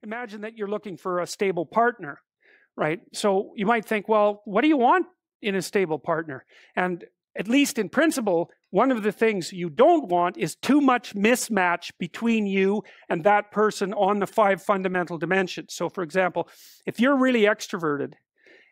imagine that you're looking for a stable partner, right? So you might think, well, what do you want in a stable partner? And at least in principle, one of the things you don't want is too much mismatch between you and that person on the 5 fundamental dimensions. So for example, if you're really extroverted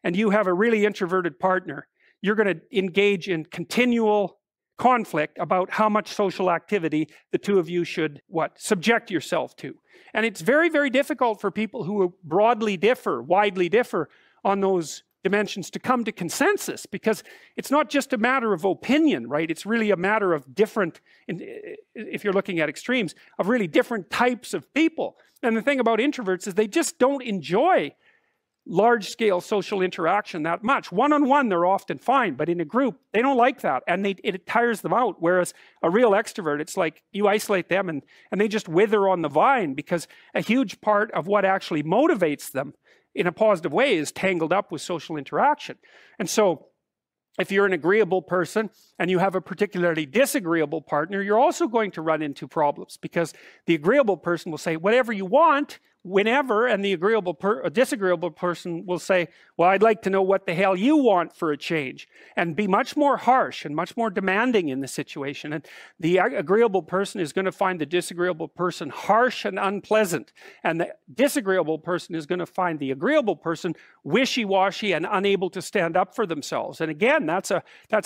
and you have a really introverted partner, you're going to engage in continual conflict about how much social activity the two of you should, subject yourself to. And it's very, very difficult for people who widely differ on those dimensions to come to consensus, because it's not just a matter of opinion, right? It's really a matter of different, if you're looking at extremes, of really different types of people. And the thing about introverts is they just don't enjoy large-scale social interaction that much. One-on-one, they're often fine, but in a group, they don't like that, and it tires them out. Whereas a real extrovert, it's like you isolate them and they just wither on the vine, because a huge part of what actually motivates them in a positive way is tangled up with social interaction. And so if you're an agreeable person and you have a particularly disagreeable partner, you're also going to run into problems, because the agreeable person will say whatever you want whenever, and the disagreeable person will say, well, I'd like to know what the hell you want for a change, and be much more harsh and much more demanding in the situation. And the agreeable person is going to find the disagreeable person harsh and unpleasant, and the disagreeable person is going to find the agreeable person wishy-washy and unable to stand up for themselves. And again, that's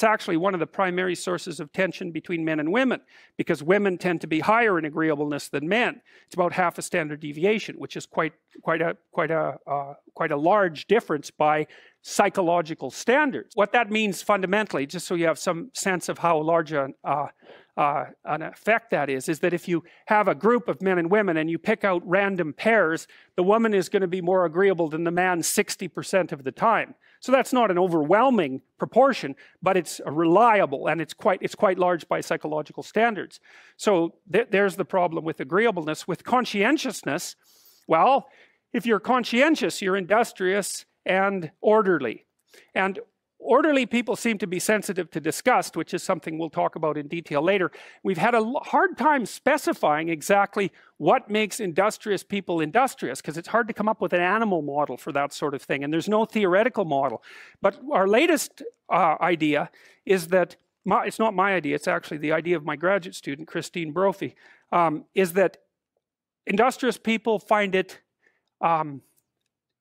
actually one of the primary sources of tension between men and women, because women tend to be higher in agreeableness than men. It's about half a standard deviation, which is quite a large difference by psychological standards. What that means fundamentally, just so you have some sense of how large an effect that is that if you have a group of men and women and you pick out random pairs, the woman is going to be more agreeable than the man 60% of the time. So that's not an overwhelming proportion, but it's reliable, and it's quite large by psychological standards. So there's the problem with agreeableness. With conscientiousness, well, if you're conscientious, you're industrious and orderly. And orderly people seem to be sensitive to disgust, which is something we'll talk about in detail later. We've had a hard time specifying exactly what makes industrious people industrious, because it's hard to come up with an animal model for that sort of thing, and there's no theoretical model. But our latest idea is that, it's not my idea, it's actually the idea of my graduate student, Christine Brophy, is that industrious people find it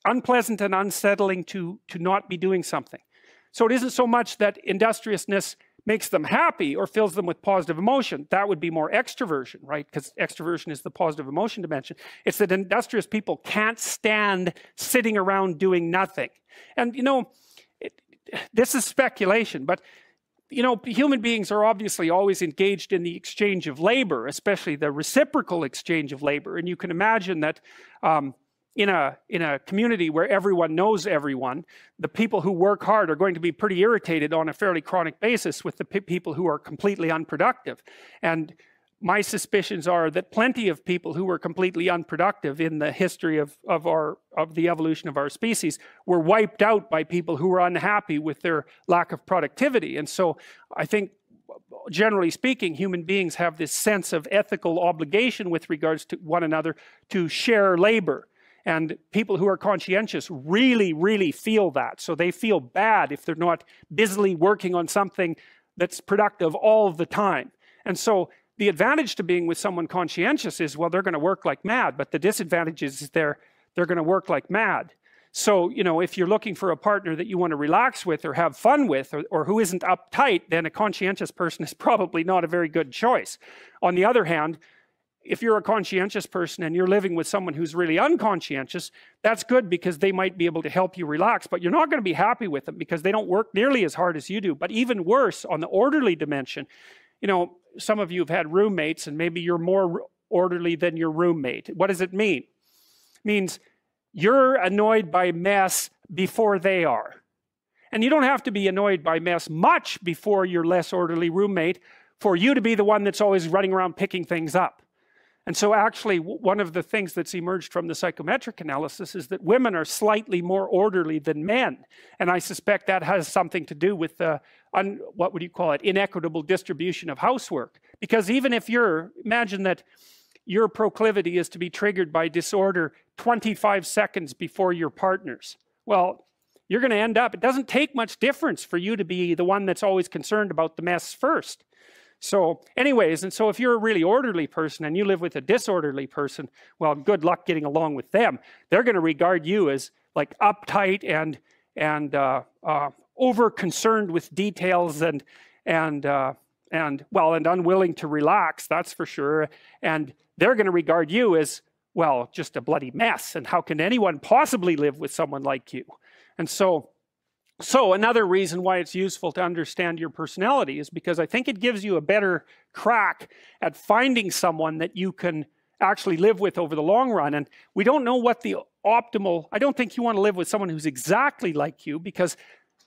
unpleasant and unsettling to not be doing something. So it isn't so much that industriousness makes them happy or fills them with positive emotion. That would be more extroversion, right? Because extroversion is the positive emotion dimension. It's that industrious people can't stand sitting around doing nothing. And you know, this is speculation, but you know, human beings are obviously always engaged in the exchange of labor, especially the reciprocal exchange of labor. And you can imagine that in a community where everyone knows everyone, the people who work hard are going to be pretty irritated on a fairly chronic basis with the people who are completely unproductive. And my suspicions are that plenty of people who were completely unproductive in the history of the evolution of our species were wiped out by people who were unhappy with their lack of productivity. And so I think, generally speaking, human beings have this sense of ethical obligation with regards to one another to share labor. And people who are conscientious really, really feel that. So they feel bad if they're not busily working on something that's productive all the time. And so the advantage to being with someone conscientious is, well, they're going to work like mad, but the disadvantage is they're going to work like mad. So, you know, if you're looking for a partner that you want to relax with or have fun with, or who isn't uptight, then a conscientious person is probably not a very good choice. On the other hand, if you're a conscientious person and you're living with someone who's really unconscientious, that's good because they might be able to help you relax, but you're not going to be happy with them because they don't work nearly as hard as you do. But even worse, on the orderly dimension, you know, some of you have had roommates and maybe you're more orderly than your roommate. What does it mean? It means you're annoyed by mess before they are. And you don't have to be annoyed by mess much before your less orderly roommate for you to be the one that's always running around picking things up. And so actually one of the things that's emerged from the psychometric analysis is that women are slightly more orderly than men. And I suspect that has something to do with the, what would you call it, inequitable distribution of housework. Because even if imagine that your proclivity is to be triggered by disorder 25 seconds before your partner's. Well, you're going to end up, it doesn't take much difference for you to be the one that's always concerned about the mess first. So anyways, and so if you're a really orderly person and you live with a disorderly person, well, good luck getting along with them. They're going to regard you as like uptight and over concerned with details and unwilling to relax, that's for sure. And they're going to regard you as, well, just a bloody mess. And how can anyone possibly live with someone like you? And so another reason why it's useful to understand your personality is because I think it gives you a better crack at finding someone that you can actually live with over the long run. And we don't know what the optimal, I don't think you want to live with someone who's exactly like you, because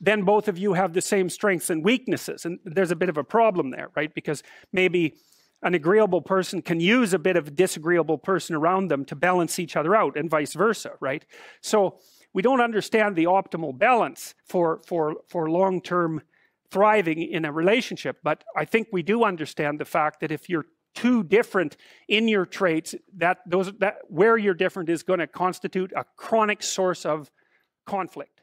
then both of you have the same strengths and weaknesses. And there's a bit of a problem there, right? Because maybe an agreeable person can use a bit of a disagreeable person around them to balance each other out, and vice versa, right? So we don't understand the optimal balance for long-term thriving in a relationship, but I think we do understand the fact that if you're too different in your traits, that where you're different is going to constitute a chronic source of conflict.